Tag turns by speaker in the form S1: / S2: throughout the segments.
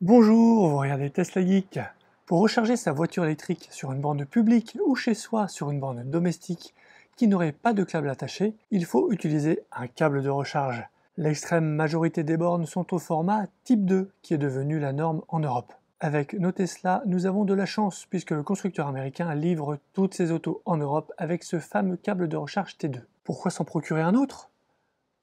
S1: Bonjour, vous regardez Tesla Geek. Pour recharger sa voiture électrique sur une borne publique ou chez soi sur une borne domestique qui n'aurait pas de câble attaché, il faut utiliser un câble de recharge. L'extrême majorité des bornes sont au format Type 2 qui est devenu la norme en Europe. Avec nos Tesla, nous avons de la chance puisque le constructeur américain livre toutes ses autos en Europe avec ce fameux câble de recharge T2. Pourquoi s'en procurer un autre ?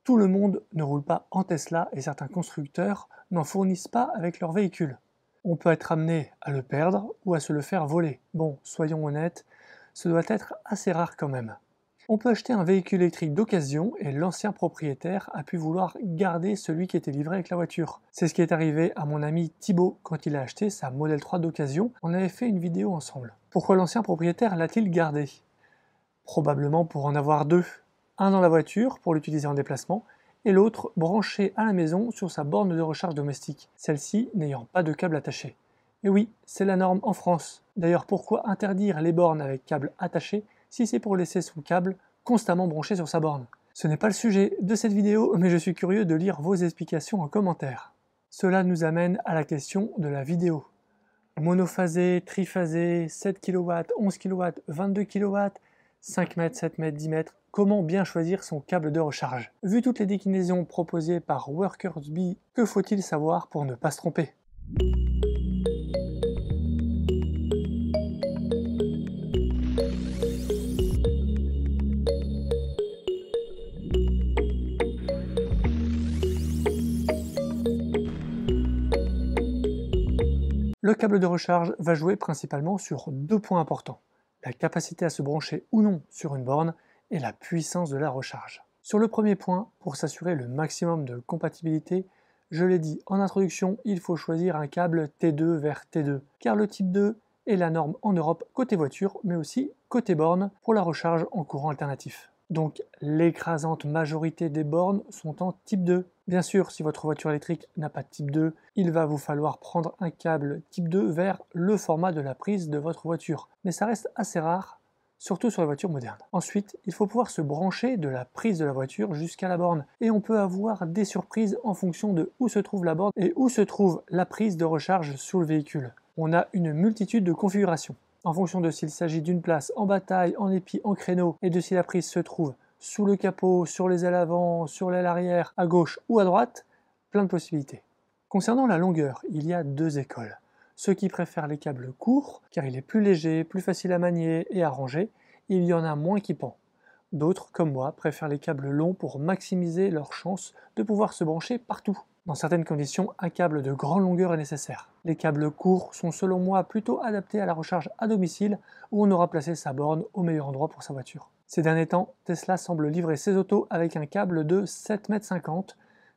S1: Tout le monde ne roule pas en Tesla et certains constructeurs n'en fournissent pas avec leur véhicule. On peut être amené à le perdre ou à se le faire voler. Bon, soyons honnêtes, ce doit être assez rare quand même. On peut acheter un véhicule électrique d'occasion et l'ancien propriétaire a pu vouloir garder celui qui était livré avec la voiture. C'est ce qui est arrivé à mon ami Thibaut quand il a acheté sa Model 3 d'occasion. On avait fait une vidéo ensemble. Pourquoi l'ancien propriétaire l'a-t-il gardé ? Probablement pour en avoir deux. Un dans la voiture pour l'utiliser en déplacement et l'autre branché à la maison sur sa borne de recharge domestique, celle-ci n'ayant pas de câble attaché. Et oui, c'est la norme en France. D'ailleurs, pourquoi interdire les bornes avec câble attaché si c'est pour laisser son câble constamment branché sur sa borne? Ce n'est pas le sujet de cette vidéo, mais je suis curieux de lire vos explications en commentaire. Cela nous amène à la question de la vidéo. Monophasé, triphasé, 7 kW, 11 kW, 22 kW, 5 mètres, 7 mètres, 10 mètres, comment bien choisir son câble de recharge? Vu toutes les déclinaisons proposées par Workersbee, que faut-il savoir pour ne pas se tromper? Le câble de recharge va jouer principalement sur deux points importants: la capacité à se brancher ou non sur une borne et la puissance de la recharge. Sur le premier point, pour s'assurer le maximum de compatibilité, je l'ai dit en introduction, il faut choisir un câble T2 vers T2, car le type 2 est la norme en Europe côté voiture, mais aussi côté borne pour la recharge en courant alternatif. Donc l'écrasante majorité des bornes sont en type 2. Bien sûr, si votre voiture électrique n'a pas de type 2, il va vous falloir prendre un câble type 2 vers le format de la prise de votre voiture. Mais ça reste assez rare, surtout sur les voitures modernes. Ensuite, il faut pouvoir se brancher de la prise de la voiture jusqu'à la borne. Et on peut avoir des surprises en fonction de où se trouve la borne et où se trouve la prise de recharge sous le véhicule. On a une multitude de configurations. En fonction de s'il s'agit d'une place en bataille, en épi, en créneau, et de si la prise se trouve sous le capot, sur les ailes avant, sur l'aile arrière, à gauche ou à droite, plein de possibilités. Concernant la longueur, il y a deux écoles. Ceux qui préfèrent les câbles courts, car il est plus léger, plus facile à manier et à ranger, il y en a moins qui pendent. D'autres, comme moi, préfèrent les câbles longs pour maximiser leur chance de pouvoir se brancher partout. Dans certaines conditions, un câble de grande longueur est nécessaire. Les câbles courts sont selon moi plutôt adaptés à la recharge à domicile où on aura placé sa borne au meilleur endroit pour sa voiture. Ces derniers temps, Tesla semble livrer ses autos avec un câble de 7,50 m.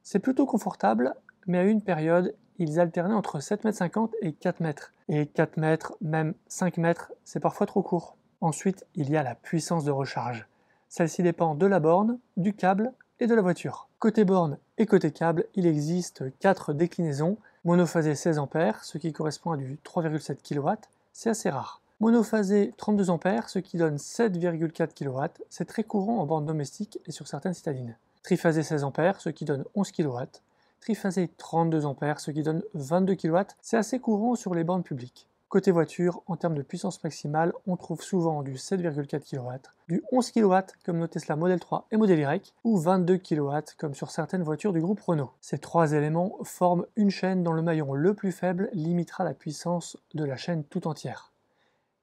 S1: C'est plutôt confortable, mais à une période, ils alternaient entre 7,50 m et 4 m. Et 4 mètres, même 5 mètres, c'est parfois trop court. Ensuite, il y a la puissance de recharge. Celle-ci dépend de la borne, du câble et de la voiture. Côté borne et côté câble, il existe 4 déclinaisons. Monophasé 16 A, ce qui correspond à du 3,7 kW, c'est assez rare. Monophasé 32 A, ce qui donne 7,4 kW, c'est très courant en borne domestique et sur certaines citadines. Triphasé 16 A, ce qui donne 11 kW. Triphasé 32 A, ce qui donne 22 kW, c'est assez courant sur les bornes publiques. Côté voiture, en termes de puissance maximale, on trouve souvent du 7,4 kW, du 11 kW comme nos Tesla Model 3 et Model Y, ou 22 kW comme sur certaines voitures du groupe Renault. Ces trois éléments forment une chaîne dont le maillon le plus faible limitera la puissance de la chaîne tout entière.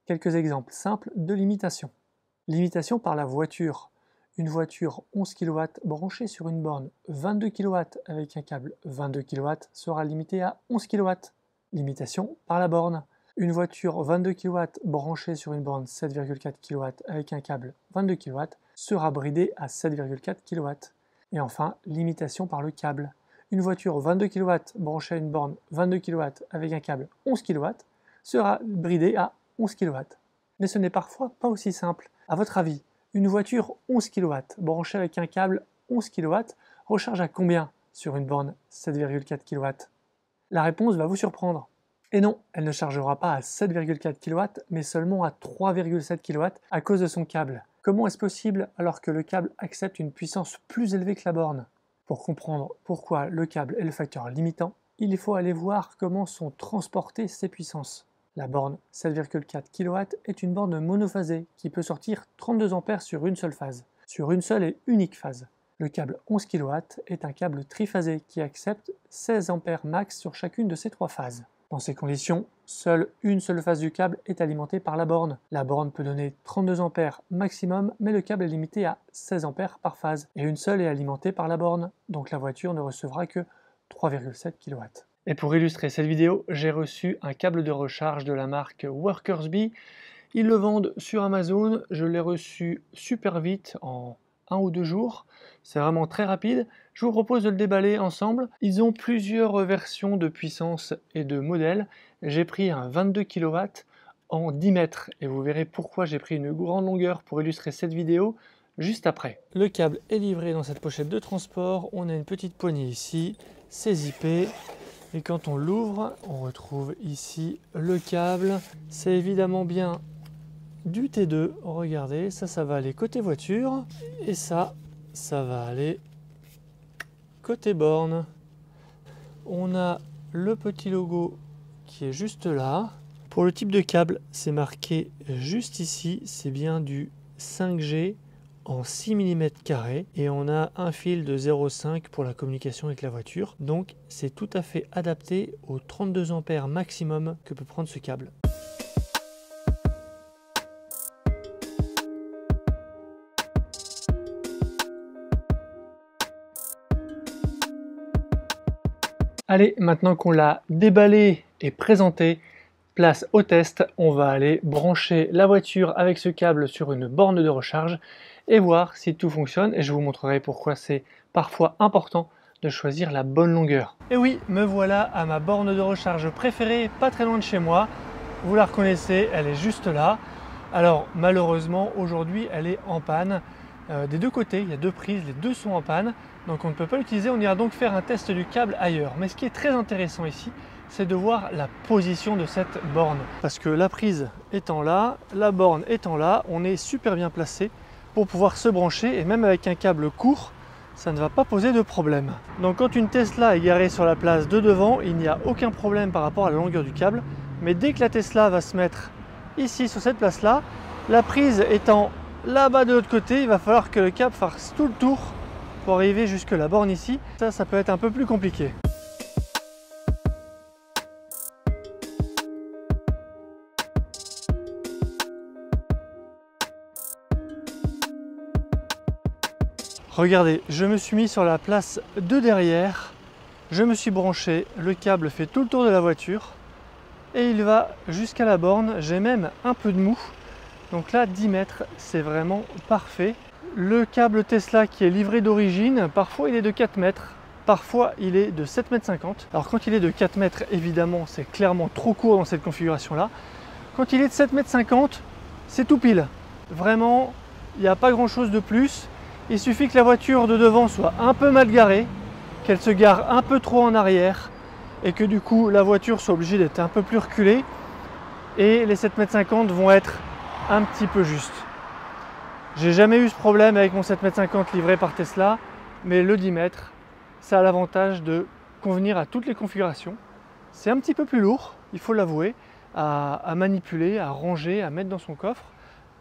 S1: Quelques exemples simples de limitation. Limitation par la voiture. Une voiture 11 kW branchée sur une borne 22 kW avec un câble 22 kW sera limitée à 11 kW. Limitation par la borne. Une voiture 22 kW branchée sur une borne 7,4 kW avec un câble 22 kW sera bridée à 7,4 kW. Et enfin, limitation par le câble. Une voiture 22 kW branchée à une borne 22 kW avec un câble 11 kW sera bridée à 11 kW. Mais ce n'est parfois pas aussi simple. À votre avis, une voiture 11 kW branchée avec un câble 11 kW recharge à combien sur une borne 7,4 kW? La réponse va vous surprendre. Et non, elle ne chargera pas à 7,4 kW, mais seulement à 3,7 kW à cause de son câble. Comment est-ce possible alors que le câble accepte une puissance plus élevée que la borne? Pour comprendre pourquoi le câble est le facteur limitant, il faut aller voir comment sont transportées ces puissances. La borne 7,4 kW est une borne monophasée qui peut sortir 32 A sur une seule phase, sur une seule et unique phase. Le câble 11 kW est un câble triphasé qui accepte 16 A max sur chacune de ces trois phases. Dans ces conditions, seule une seule phase du câble est alimentée par la borne. La borne peut donner 32 A maximum, mais le câble est limité à 16 A par phase, et une seule est alimentée par la borne, donc la voiture ne recevra que 3,7 kW. Et pour illustrer cette vidéo, j'ai reçu un câble de recharge de la marque Workersbee. Ils le vendent sur Amazon, je l'ai reçu super vite en 1 ou 2 jours. C'est vraiment très rapide. Je vous propose de le déballer ensemble. Ils ont plusieurs versions de puissance et de modèles. J'ai pris un 22 kW en 10 mètres et vous verrez pourquoi j'ai pris une grande longueur pour illustrer cette vidéo juste après. Le câble est livré dans cette pochette de transport. On a une petite poignée ici, c'est zippé. Et quand on l'ouvre, on retrouve ici le câble. C'est évidemment bien du T2. Regardez, ça va aller côté voiture. Et ça va aller côté borne. On a le petit logo qui est juste là. Pour le type de câble, c'est marqué juste ici. C'est bien du 5G en 6 mm² et on a un fil de 0,5 pour la communication avec la voiture. Donc c'est tout à fait adapté aux 32 A maximum que peut prendre ce câble. Allez, maintenant qu'on l'a déballé et présenté, place au test. On va aller brancher la voiture avec ce câble sur une borne de recharge et voir si tout fonctionne. Et je vous montrerai pourquoi c'est parfois important de choisir la bonne longueur. Et oui, me voilà à ma borne de recharge préférée, pas très loin de chez moi. Vous la reconnaissez, elle est juste là. Alors malheureusement, aujourd'hui, elle est en panne. Des deux côtés, il y a deux prises, les deux sont en panne. Donc on ne peut pas l'utiliser, on ira donc faire un test du câble ailleurs. Mais ce qui est très intéressant ici, c'est de voir la position de cette borne. Parce que la prise étant là, la borne étant là, on est super bien placé pour pouvoir se brancher. Et même avec un câble court, ça ne va pas poser de problème. Donc quand une Tesla est garée sur la place de devant, il n'y a aucun problème par rapport à la longueur du câble. Mais dès que la Tesla va se mettre ici sur cette place-là, la prise étant là-bas de l'autre côté, il va falloir que le câble fasse tout le tour pour arriver jusque la borne ici. Ça peut être un peu plus compliqué. Regardez, je me suis mis sur la place de derrière, je me suis branché, le câble fait tout le tour de la voiture et il va jusqu'à la borne. J'ai même un peu de mou, donc là 10 mètres, c'est vraiment parfait. Le câble Tesla qui est livré d'origine, parfois il est de 4 mètres, parfois il est de 7,50 m. Alors quand il est de 4 mètres, évidemment, c'est clairement trop court dans cette configuration-là. Quand il est de 7,50 m, c'est tout pile. Vraiment, il n'y a pas grand-chose de plus. Il suffit que la voiture de devant soit un peu mal garée, qu'elle se gare un peu trop en arrière et que du coup la voiture soit obligée d'être un peu plus reculée et les 7,50 m vont être un petit peu justes. J'ai jamais eu ce problème avec mon 7,50 m livré par Tesla, mais le 10 mètres, ça a l'avantage de convenir à toutes les configurations. C'est un petit peu plus lourd, il faut l'avouer, à manipuler, à ranger, à mettre dans son coffre,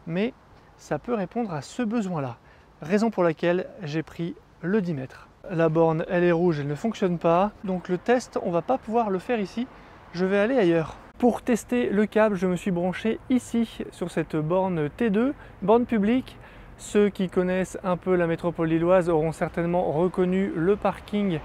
S1: mais ça peut répondre à ce besoin-là. Raison pour laquelle j'ai pris le 10 mètres. La borne, elle est rouge, elle ne fonctionne pas. Donc le test, on ne va pas pouvoir le faire ici. Je vais aller ailleurs. Pour tester le câble, je me suis branché ici, sur cette borne T2, borne publique. Ceux qui connaissent un peu la métropole lilloise auront certainement reconnu le parking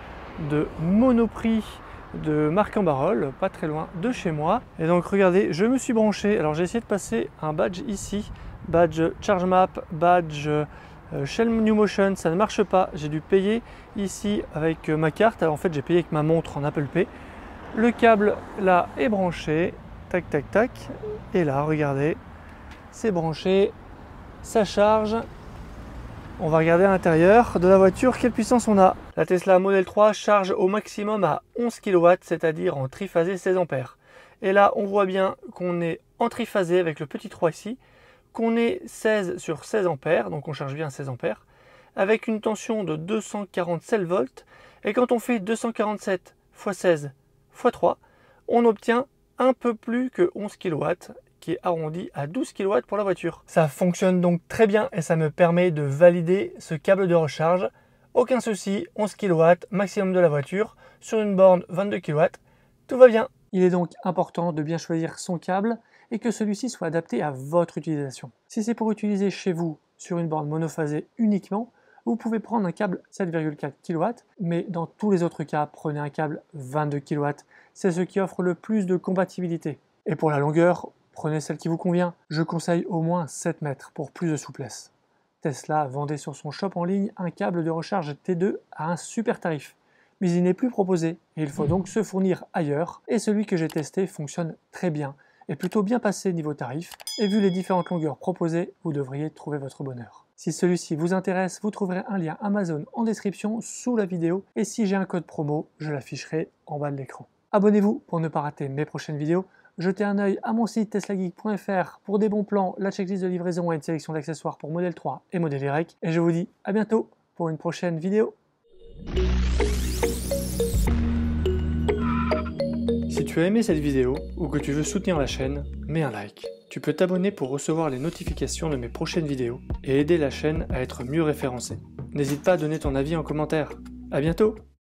S1: de Monoprix de Marc-en-Barœul, pas très loin de chez moi. Et donc regardez, je me suis branché. Alors j'ai essayé de passer un badge ici. Badge ChargeMap, badge Shell New Motion, ça ne marche pas. J'ai dû payer ici avec ma carte. Alors en fait, j'ai payé avec ma montre en Apple Pay. Le câble là est branché. Tac, tac, tac. Et là, regardez, c'est branché. Ça charge. On va regarder à l'intérieur de la voiture quelle puissance on a. La Tesla Model 3 charge au maximum à 11 kW, c'est-à-dire en triphasé 16 A. Et là, on voit bien qu'on est en triphasé avec le petit 3 ici, qu'on est 16 sur 16 A, donc on charge bien 16 A, avec une tension de 247 volts. Et quand on fait 247 x 16 x 3, on obtient un peu plus que 11 kW, qui est arrondi à 12 kW pour la voiture. Ça fonctionne donc très bien et ça me permet de valider ce câble de recharge. Aucun souci, 11 kW maximum de la voiture, sur une borne 22 kW, tout va bien. Il est donc important de bien choisir son câble et que celui-ci soit adapté à votre utilisation. Si c'est pour utiliser chez vous sur une borne monophasée uniquement, vous pouvez prendre un câble 7,4 kW, mais dans tous les autres cas, prenez un câble 22 kW. C'est ce qui offre le plus de compatibilité. Et pour la longueur, prenez celle qui vous convient. Je conseille au moins 7 mètres pour plus de souplesse. Tesla vendait sur son shop en ligne un câble de recharge T2 à un super tarif. Mais il n'est plus proposé et il faut donc se fournir ailleurs. Et celui que j'ai testé fonctionne très bien, est plutôt bien passé niveau tarif. Et vu les différentes longueurs proposées, vous devriez trouver votre bonheur. Si celui-ci vous intéresse, vous trouverez un lien Amazon en description sous la vidéo. Et si j'ai un code promo, je l'afficherai en bas de l'écran. Abonnez-vous pour ne pas rater mes prochaines vidéos. Jetez un œil à mon site teslageek.fr pour des bons plans, la checklist de livraison et une sélection d'accessoires pour Model 3 et Model Y. Et je vous dis à bientôt pour une prochaine vidéo. Si tu as aimé cette vidéo ou que tu veux soutenir la chaîne, mets un like. Tu peux t'abonner pour recevoir les notifications de mes prochaines vidéos et aider la chaîne à être mieux référencée. N'hésite pas à donner ton avis en commentaire. À bientôt!